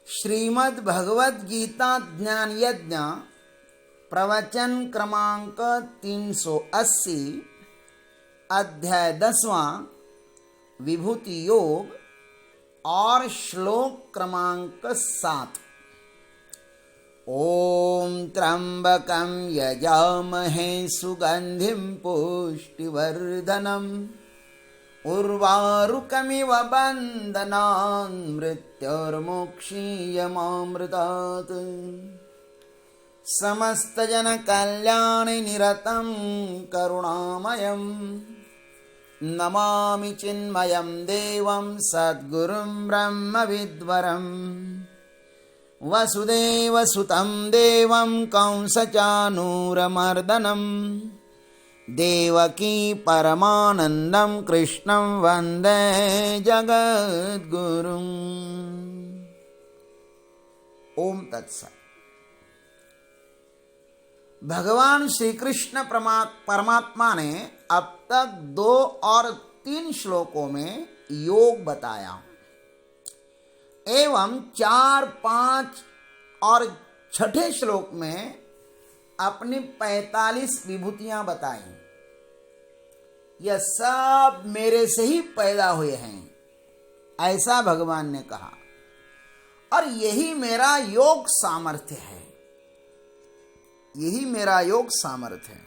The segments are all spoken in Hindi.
श्रीमद् भगवद गीता ज्ञान यज्ञ प्रवचन क्रमांक 380 अध्याय 10वां विभूति योग और श्लोक क्रमांक 7। ओम त्र्यंबकं यजामहे सुगंधिं पुष्टिवर्धनम् उर्वारुकमिव बन्धनान् मृत्युर्मुक्षीयमामृतात् समस्तजनकल्याणे निरतं करुणामयं नमामि चिन्मयं देवं सद्गुरुं ब्रह्मविद्वरम् वसुदेवसुतं देवं कंसचानूरमर्दनम् देवकी परमानंदं कृष्णं वंदे जगद्गुरुम्। ओम तत्सत्। भगवान श्री कृष्ण परमात्मा ने अब तक 2 और 3 श्लोकों में योग बताया एवं 4, 5 और 6ठे श्लोक में अपनी 45 विभूतियां बताई। यह सब मेरे से ही पैदा हुए हैं, ऐसा भगवान ने कहा, और यही मेरा योग सामर्थ्य है। यही मेरा योग सामर्थ्य है।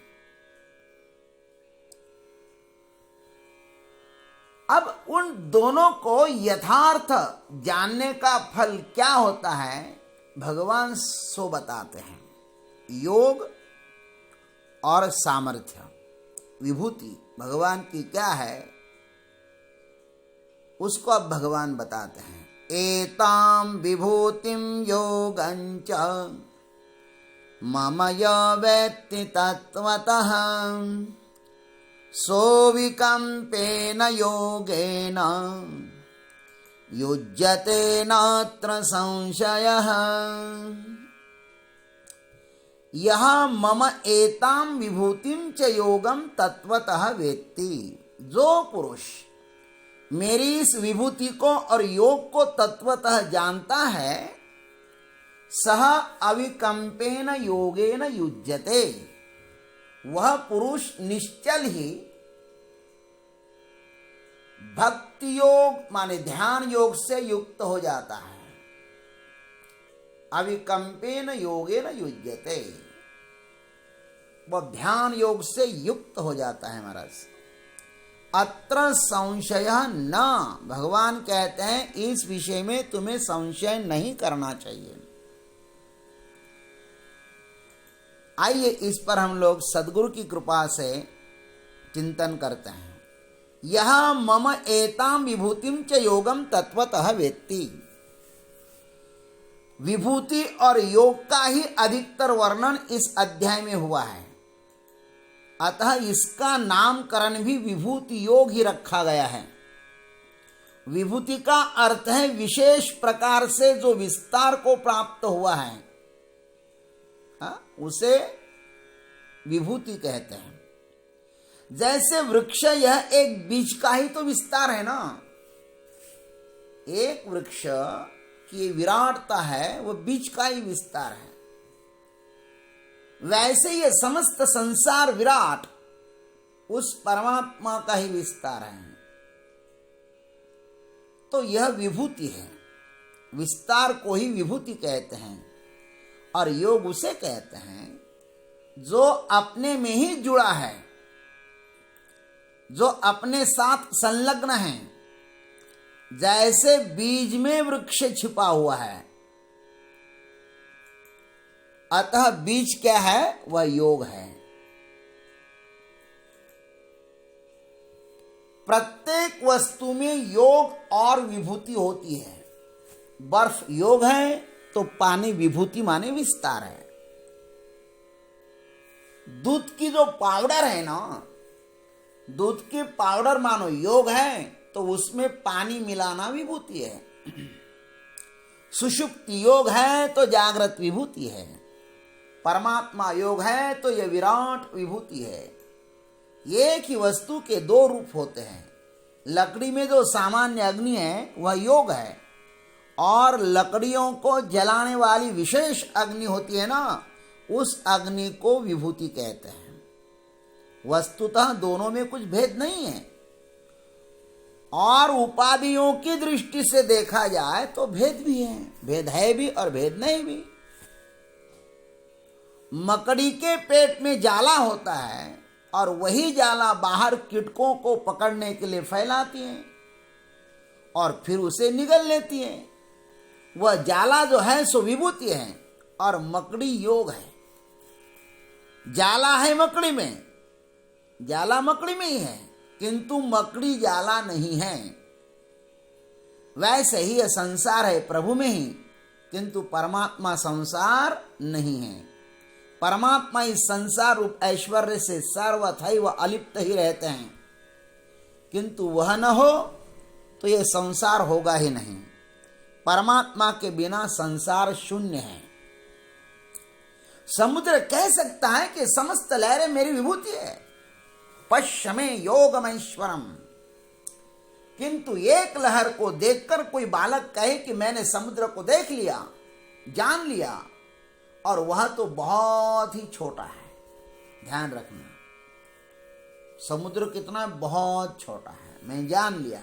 अब उन दोनों को यथार्थ जानने का फल क्या होता है, भगवान सो बताते हैं। योग और सामर्थ्य, विभूति भगवान की क्या है, उसको अब भगवान बताते हैं। एताम विभूतिम योगंच मम यो वेत्ति तत्वतः सोविकम्पेन योगेन युज्यते नात्र संशयः। यह मम एताम विभूतिम च योगम तत्वतः वेत्ति। जो पुरुष मेरी इस विभूति को और योग को तत्वतः जानता है, सह अविकम्पेन योगेन युज्यते। वह पुरुष निश्चल ही भक्ति योग माने ध्यान योग से युक्त हो जाता है। अविकम्पेन योगेन युज्यते, वह ध्यान योग से युक्त हो जाता है महाराज। अत्र संशय न, भगवान कहते हैं इस विषय में तुम्हें संशय नहीं करना चाहिए। आइए इस पर हम लोग सद्गुरु की कृपा से चिंतन करते हैं। यह मम एताम विभूतिम च योगम तत्वतः वेत्ति। विभूति और योग का ही अधिकतर वर्णन इस अध्याय में हुआ है, अतः इसका नामकरण भी विभूति योग ही रखा गया है। विभूति का अर्थ है विशेष प्रकार से जो विस्तार को प्राप्त हुआ है, उसे विभूति कहते हैं। जैसे वृक्ष, यह एक बीज का ही तो विस्तार है ना। एक वृक्ष की विराटता है, वह बीज का ही विस्तार है। वैसे ये समस्त संसार विराट उस परमात्मा का ही विस्तार है। तो यह विभूति है। विस्तार को ही विभूति कहते हैं, और योग उसे कहते हैं जो अपने में ही जुड़ा है, जो अपने साथ संलग्न है। जैसे बीज में वृक्ष छिपा हुआ है, अतः बीज क्या है, वह योग है। प्रत्येक वस्तु में योग और विभूति होती है। बर्फ योग है तो पानी विभूति माने विस्तार है। दूध की जो पाउडर है ना, दूध की पाउडर मानो योग है, तो उसमें पानी मिलाना विभूति है। सुषुप्ति योग है तो जागृत विभूति है। परमात्मा योग है तो यह विराट विभूति है। एक ही वस्तु के 2 रूप होते हैं। लकड़ी में जो सामान्य अग्नि है वह योग है, और लकड़ियों को जलाने वाली विशेष अग्नि होती है ना, उस अग्नि को विभूति कहते हैं। वस्तुतः दोनों में कुछ भेद नहीं है, और उपाधियों की दृष्टि से देखा जाए तो भेद भी है, भेद है भी और भेद नहीं भी। मकड़ी के पेट में जाला होता है और वही जाला बाहर कीटकों को पकड़ने के लिए फैलाती है और फिर उसे निगल लेती है। वह जाला जो है सो विभूति है और मकड़ी योग है। जाला है मकड़ी में, जाला मकड़ी में ही है, किंतु मकड़ी जाला नहीं है। वैसे ही यह संसार है प्रभु में ही, किंतु परमात्मा संसार नहीं है। परमात्मा इस संसार रूप ऐश्वर्य से सर्वथैव अलिप्त ही रहते हैं, किंतु वह न हो तो यह संसार होगा ही नहीं। परमात्मा के बिना संसार शून्य है। समुद्र कह सकता है कि समस्त लहरें मेरी विभूति है, पश्य में योगमैश्वरम, किंतु एक लहर को देखकर कोई बालक कहे कि मैंने समुद्र को देख लिया, जान लिया, और वह तो बहुत ही छोटा है। ध्यान रखना, समुद्र कितना बहुत छोटा है, मैं जान लिया।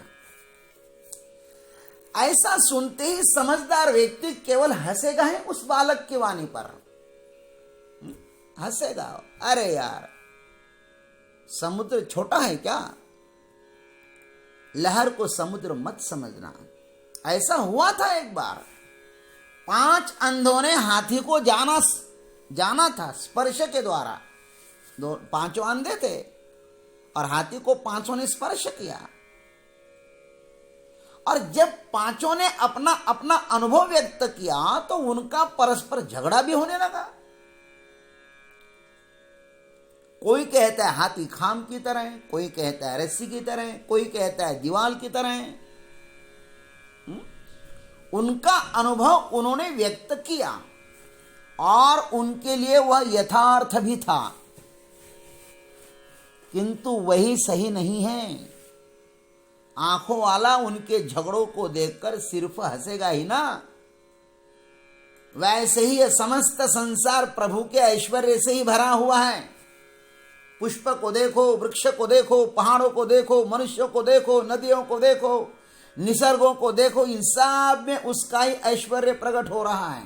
ऐसा सुनते ही समझदार व्यक्ति केवल हंसेगा है उस बालक की वाणी पर, हंसेगा। अरे यार, समुद्र छोटा है क्या? लहर को समुद्र मत समझना। ऐसा हुआ था एक बार, 5 अंधों ने हाथी को जाना था स्पर्श के द्वारा। 5 अंधे थे और हाथी को 5 ने स्पर्श किया, और जब 5 ने अपना अपना अनुभव व्यक्त किया तो उनका परस्पर झगड़ा भी होने लगा। कोई कहता है हाथी खाम की तरह है, कोई कहता है रस्सी की तरह है, कोई कहता है दीवाल की तरह है। उनका अनुभव उन्होंने व्यक्त किया और उनके लिए वह यथार्थ भी था, किंतु वही सही नहीं है। आंखों वाला उनके झगड़ों को देखकर सिर्फ हंसेगा ही ना। वैसे ही यह समस्त संसार प्रभु के ऐश्वर्य से ही भरा हुआ है। पुष्प को देखो, वृक्ष को देखो, पहाड़ों को देखो, मनुष्यों को देखो, नदियों को देखो, निसर्गों को देखो, इन सब में उसका ही ऐश्वर्य प्रकट हो रहा है।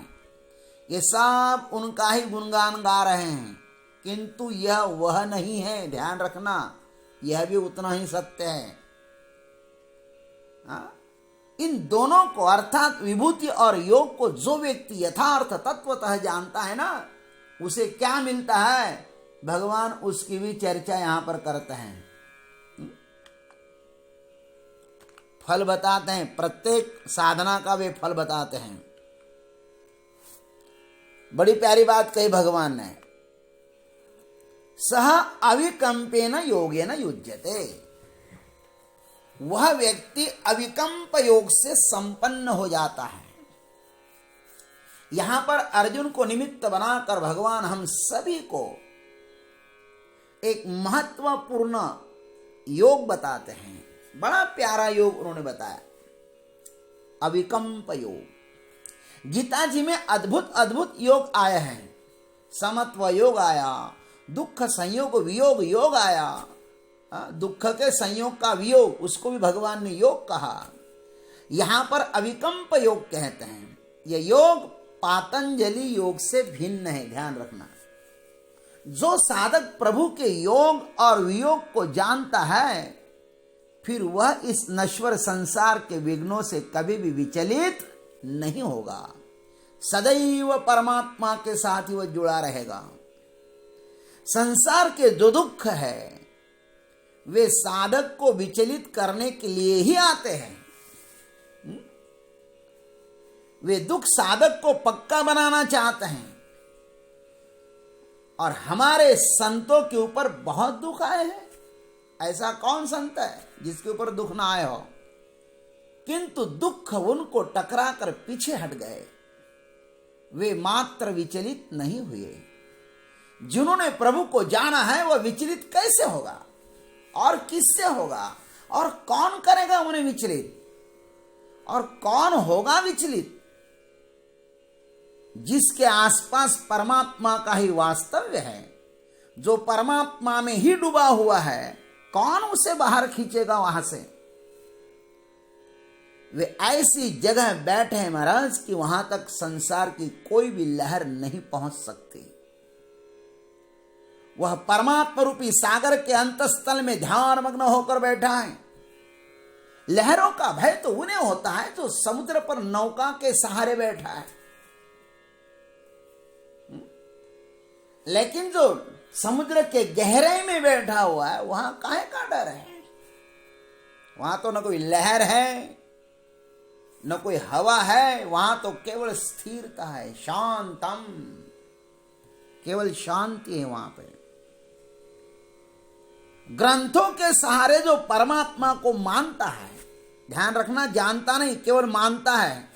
ये सब उनका ही गुणगान गा रहे हैं, किंतु यह वह नहीं है। ध्यान रखना, यह भी उतना ही सत्य है। इन दोनों को अर्थात विभूति और योग को जो व्यक्ति यथार्थ तत्वतः जानता है ना, उसे क्या मिलता है भगवान उसकी भी चर्चा यहां पर करते हैं। फल बताते हैं, प्रत्येक साधना का वे फल बताते हैं। बड़ी प्यारी बात कही भगवान ने, सह अविकंपेन योगेन युज्यते। वह व्यक्ति अविकंप योग से संपन्न हो जाता है। यहां पर अर्जुन को निमित्त बनाकर भगवान हम सभी को एक महत्वपूर्ण योग बताते हैं। बड़ा प्यारा योग उन्होंने बताया, अविकंप योग। गीता जी में अद्भुत अद्भुत योग आए हैं। समत्व योग आया, दुख संयोग वियोग योग आया। दुख के संयोग का वियोग, उसको भी भगवान ने योग कहा। यहां पर अविकंप योग कहते हैं। यह योग पातंजलि योग से भिन्न है। ध्यान रखना, जो साधक प्रभु के योग और वियोग को जानता है, फिर वह इस नश्वर संसार के विघ्नों से कभी भी विचलित नहीं होगा। सदैव परमात्मा के साथ ही वह जुड़ा रहेगा। संसार के जो दुख है वे साधक को विचलित करने के लिए ही आते हैं। वे दुख साधक को पक्का बनाना चाहते हैं। और हमारे संतों के ऊपर बहुत दुख आए हैं। ऐसा कौन संत है जिसके ऊपर दुख ना आए हो? किंतु दुख उनको टकरा कर पीछे हट गए, वे मात्र विचलित नहीं हुए। जिन्होंने प्रभु को जाना है वह विचलित कैसे होगा और किससे होगा और कौन करेगा उन्हें विचलित? और कौन होगा विचलित? जिसके आसपास परमात्मा का ही वास्तव्य है, जो परमात्मा में ही डूबा हुआ है, कौन उसे बाहर खींचेगा वहां से? वे ऐसी जगह बैठे हैं महाराज कि वहां तक संसार की कोई भी लहर नहीं पहुंच सकती। वह परमात्मा रूपी सागर के अंतस्थल में ध्यान मग्न होकर बैठा है। लहरों का भय तो उन्हें होता है जो समुद्र पर नौका के सहारे बैठा है, लेकिन जो समुद्र के गहराई में बैठा हुआ है वहां काहे का डर है? वहां तो न कोई लहर है, न कोई हवा है, वहां तो केवल स्थिरता है, शांतम, केवल शांति है वहां पे। ग्रंथों के सहारे जो परमात्मा को मानता है, ध्यान रखना, जानता नहीं, केवल मानता है,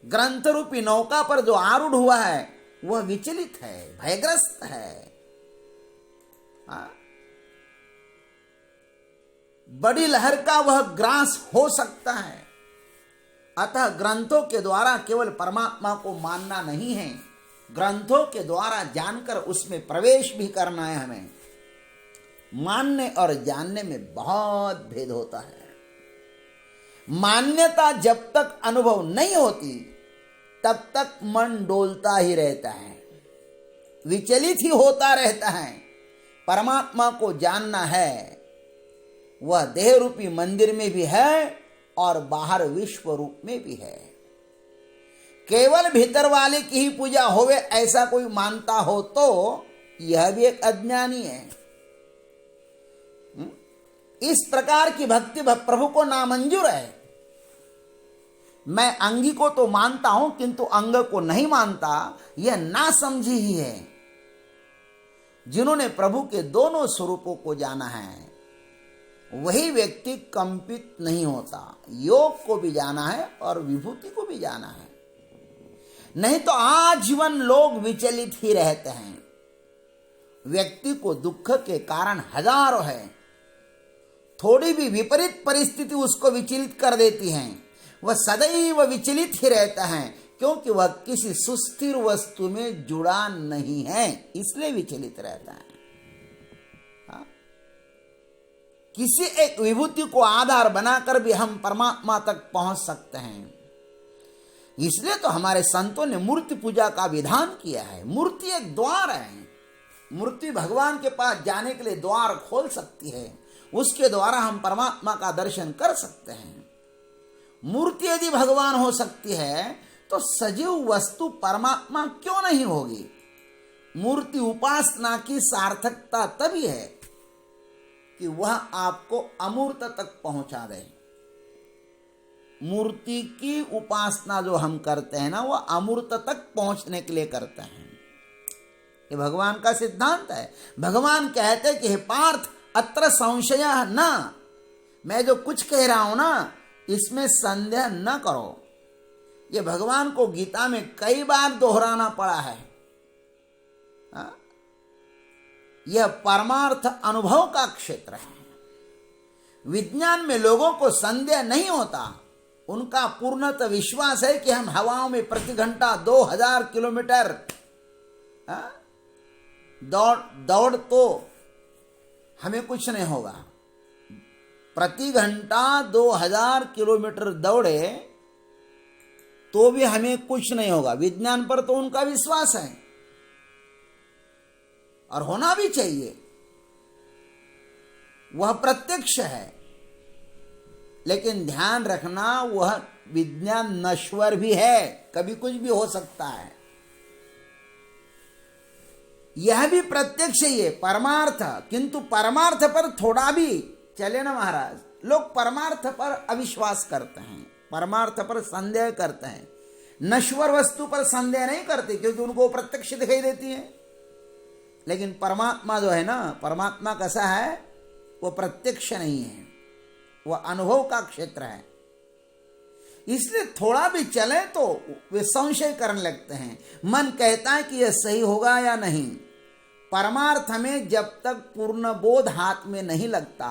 ग्रंथ रूपी नौका पर जो आरूढ़ हुआ है वह विचलित है, भयग्रस्त है। बड़ी लहर का वह ग्रास हो सकता है। अतः ग्रंथों के द्वारा केवल परमात्मा को मानना नहीं है, ग्रंथों के द्वारा जानकर उसमें प्रवेश भी करना है हमें। मानने और जानने में बहुत भेद होता है। मान्यता जब तक अनुभव नहीं होती तब तक मन डोलता ही रहता है, विचलित ही होता रहता है। परमात्मा को जानना है, वह देह रूपी मंदिर में भी है और बाहर विश्व रूप में भी है। केवल भीतर वाले की ही पूजा होवे ऐसा कोई मानता हो तो यह भी एक अज्ञानी है। इस प्रकार की भक्ति प्रभु को नामंजूर है। मैं अंगी को तो मानता हूं किंतु अंग को नहीं मानता, यह ना समझी ही है। जिन्होंने प्रभु के दोनों स्वरूपों को जाना है वही व्यक्ति कंपित नहीं होता। योग को भी जाना है और विभूति को भी जाना है, नहीं तो आजीवन लोग विचलित ही रहते हैं। व्यक्ति को दुख के कारण हजारों है, थोड़ी भी विपरीत परिस्थिति उसको विचलित कर देती है। वह सदैव विचलित ही रहता है क्योंकि वह किसी सुस्थिर वस्तु में जुड़ा नहीं है, इसलिए विचलित रहता है। किसी एक विभूति को आधार बनाकर भी हम परमात्मा तक पहुंच सकते हैं। इसलिए तो हमारे संतों ने मूर्ति पूजा का विधान किया है। मूर्ति एक द्वार है, मूर्ति भगवान के पास जाने के लिए द्वार खोल सकती है, उसके द्वारा हम परमात्मा का दर्शन कर सकते हैं। मूर्ति यदि भगवान हो सकती है तो सजीव वस्तु परमात्मा क्यों नहीं होगी? मूर्ति उपासना की सार्थकता तभी है कि वह आपको अमूर्त तक पहुंचा दे। मूर्ति की उपासना जो हम करते हैं ना, वह अमूर्त तक पहुंचने के लिए करते हैं। ये भगवान का सिद्धांत है। भगवान कहते हैं कि हे पार्थ अत्र संशय न, मैं जो कुछ कह रहा हूं ना इसमें संदेह न करो। ये भगवान को गीता में कई बार दोहराना पड़ा है। यह परमार्थ अनुभव का क्षेत्र है। विज्ञान में लोगों को संदेह नहीं होता, उनका पूर्णतः विश्वास है कि हम हवाओं में प्रति घंटा 2000 किलोमीटर दौड़ तो हमें कुछ नहीं होगा। प्रति घंटा 2000 किलोमीटर दौड़े तो भी हमें कुछ नहीं होगा। विज्ञान पर तो उनका विश्वास है और होना भी चाहिए, वह प्रत्यक्ष है। लेकिन ध्यान रखना, वह विज्ञान नश्वर भी है, कभी कुछ भी हो सकता है। यह भी प्रत्यक्ष ही है, परमार्थ। किंतु परमार्थ पर थोड़ा भी चले ना महाराज, लोग परमार्थ पर अविश्वास करते हैं, परमार्थ पर संदेह करते हैं। नश्वर वस्तु पर संदेह नहीं करते क्योंकि उनको प्रत्यक्ष दिखाई देती है। लेकिन परमात्मा जो है ना, परमात्मा कैसा है? वो प्रत्यक्ष नहीं है, वह अनुभव का क्षेत्र है। इसलिए थोड़ा भी चले तो वे संशय करने लगते हैं। मन कहता है कि यह सही होगा या नहीं। परमार्थ में जब तक पूर्ण बोध हाथ में नहीं लगता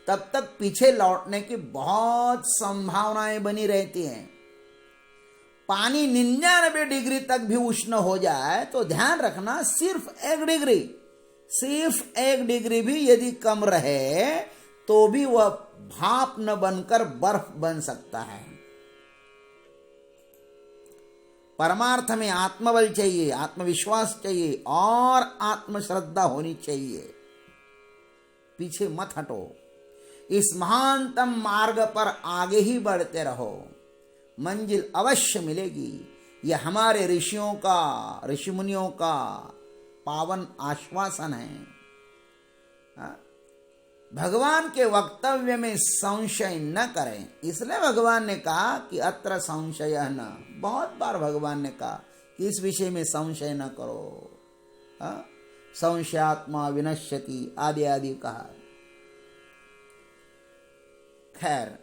तब तक पीछे लौटने की बहुत संभावनाएं बनी रहती हैं। पानी 99 डिग्री तक भी उष्ण हो जाए तो ध्यान रखना, सिर्फ 1 डिग्री भी यदि कम रहे तो भी वह भाप न बनकर बर्फ बन सकता है। परमार्थ में आत्मबल चाहिए, आत्मविश्वास चाहिए और आत्मश्रद्धा होनी चाहिए। पीछे मत हटो, इस महानतम मार्ग पर आगे ही बढ़ते रहो, मंजिल अवश्य मिलेगी। यह हमारे ऋषियों का, ऋषि मुनियों का पावन आश्वासन है। भगवान के वक्तव्य में संशय न करें, इसलिए भगवान ने कहा कि अत्र संशयः न। बहुत बार भगवान ने कहा कि इस विषय में संशय न करो। संशयात्मा विनश्यति आदि आदि कहा। खैर,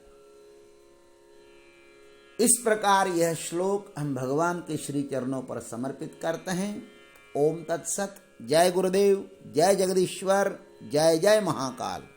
इस प्रकार यह श्लोक हम भगवान के श्री चरणों पर समर्पित करते हैं। ओम तत्सत। जय गुरुदेव, जय जगदीश्वर, जय जय महाकाल।